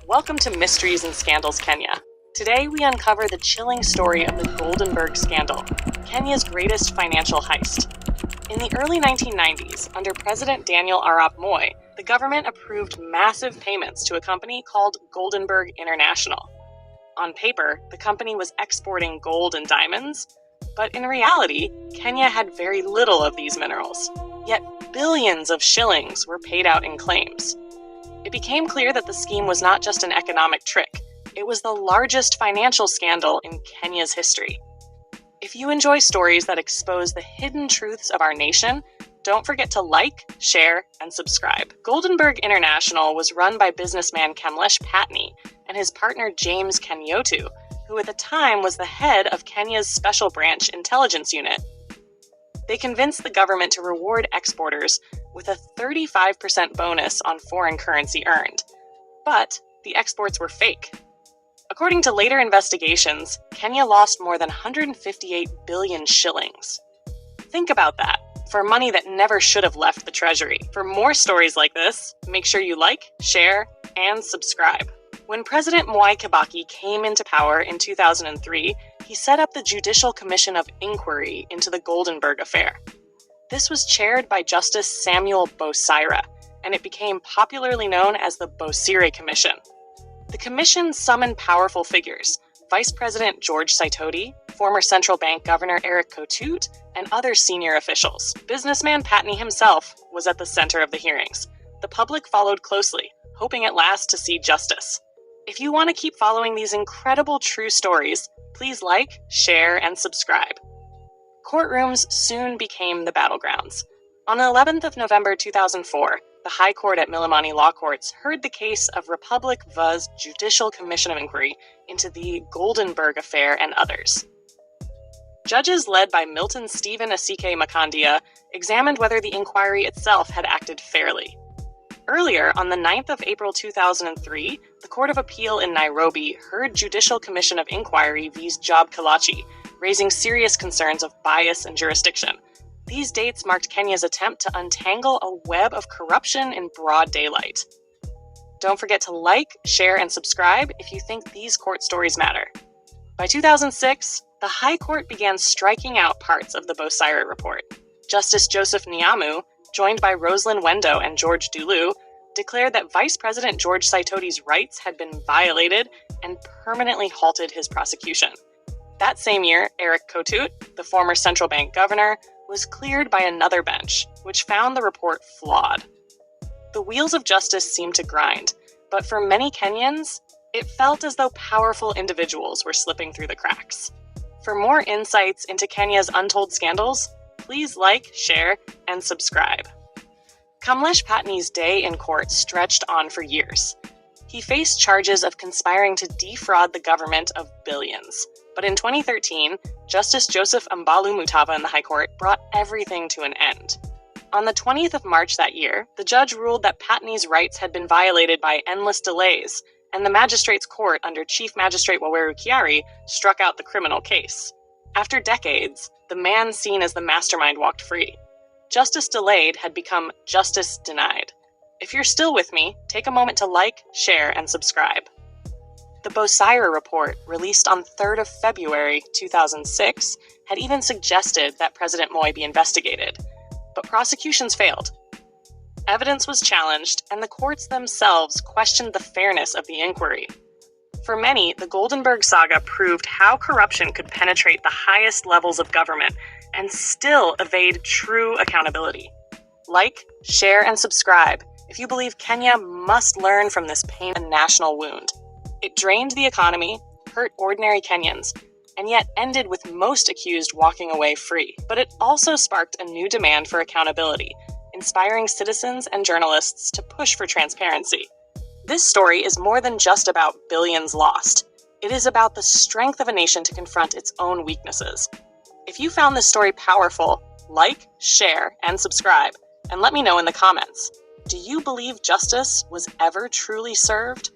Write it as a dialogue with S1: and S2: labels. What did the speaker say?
S1: Welcome to Mysteries and Scandals Kenya. Today we uncover the chilling story of the Goldenberg Scandal, Kenya's greatest financial heist. In the early 1990s, under President Daniel Arap Moi, the government approved massive payments to a company called Goldenberg International. On paper, the company was exporting gold and diamonds, but in reality, Kenya had very little of these minerals. Yet billions of shillings were paid out in claims. It became clear that the scheme was not just an economic trick, it was the largest financial scandal in Kenya's history. If you enjoy stories that expose the hidden truths of our nation, don't forget to like, share, and subscribe. Goldenberg International was run by businessman Kamlesh Patni and his partner James Kanyotu, who at the time was the head of Kenya's Special Branch Intelligence Unit. They convinced the government to reward exporters with a 35% bonus on foreign currency earned. But the exports were fake. According to later investigations, Kenya lost more than 158 billion shillings. Think about that, for money that never should have left the treasury. For more stories like this, make sure you like, share, and subscribe. When President Mwai Kibaki came into power in 2003, he set up the Judicial Commission of Inquiry into the Goldenberg affair. This was chaired by Justice Samuel Bosira, and it became popularly known as the Bosire Commission. The commission summoned powerful figures, Vice President George Saitoti, former central bank governor Eric Kotut, and other senior officials. Businessman Patni himself was at the center of the hearings. The public followed closely, hoping at last to see justice. If you want to keep following these incredible true stories, please like, share, and subscribe. Courtrooms soon became the battlegrounds. On the 11th of November 2004, the High Court at Milimani Law Courts heard the case of Republic V's Judicial Commission of Inquiry into the Goldenberg affair and others. Judges led by Milton Stephen Asike Makandia examined whether the inquiry itself had acted fairly. Earlier, on the 9th of April 2003, the Court of Appeal in Nairobi heard Judicial Commission of Inquiry vs. Job Kalachi, raising serious concerns of bias and jurisdiction. These dates marked Kenya's attempt to untangle a web of corruption in broad daylight. Don't forget to like, share, and subscribe if you think these court stories matter. By 2006, the High Court began striking out parts of the Bosire report. Justice Joseph Nyamu, joined by Rosalind Wendo and George Dulu, declared that Vice President George Saitoti's rights had been violated and permanently halted his prosecution. That same year, Eric Kotut, the former central bank governor, was cleared by another bench, which found the report flawed. The wheels of justice seemed to grind, but for many Kenyans, it felt as though powerful individuals were slipping through the cracks. For more insights into Kenya's untold scandals, please like, share, and subscribe. Kamlesh Patni's day in court stretched on for years. He faced charges of conspiring to defraud the government of billions. But in 2013, Justice Joseph Ambalu Mutava in the High Court brought everything to an end. On the 20th of March that year, the judge ruled that Patni's rights had been violated by endless delays, and the magistrate's court under Chief Magistrate Waweru Kiari struck out the criminal case. After decades, the man seen as the mastermind walked free. Justice delayed had become justice denied. If you're still with me, take a moment to like, share, and subscribe. The Bosire report, released on 3rd of February 2006, had even suggested that President Moi be investigated, but prosecutions failed. Evidence was challenged, and the courts themselves questioned the fairness of the inquiry. For many, the Goldenberg saga proved how corruption could penetrate the highest levels of government and still evade true accountability. Like, share, and subscribe if you believe Kenya must learn from this painful national wound. It drained the economy, hurt ordinary Kenyans, and yet ended with most accused walking away free. But it also sparked a new demand for accountability, inspiring citizens and journalists to push for transparency. This story is more than just about billions lost. It is about the strength of a nation to confront its own weaknesses. If you found this story powerful, like, share, and subscribe, and let me know in the comments. Do you believe justice was ever truly served?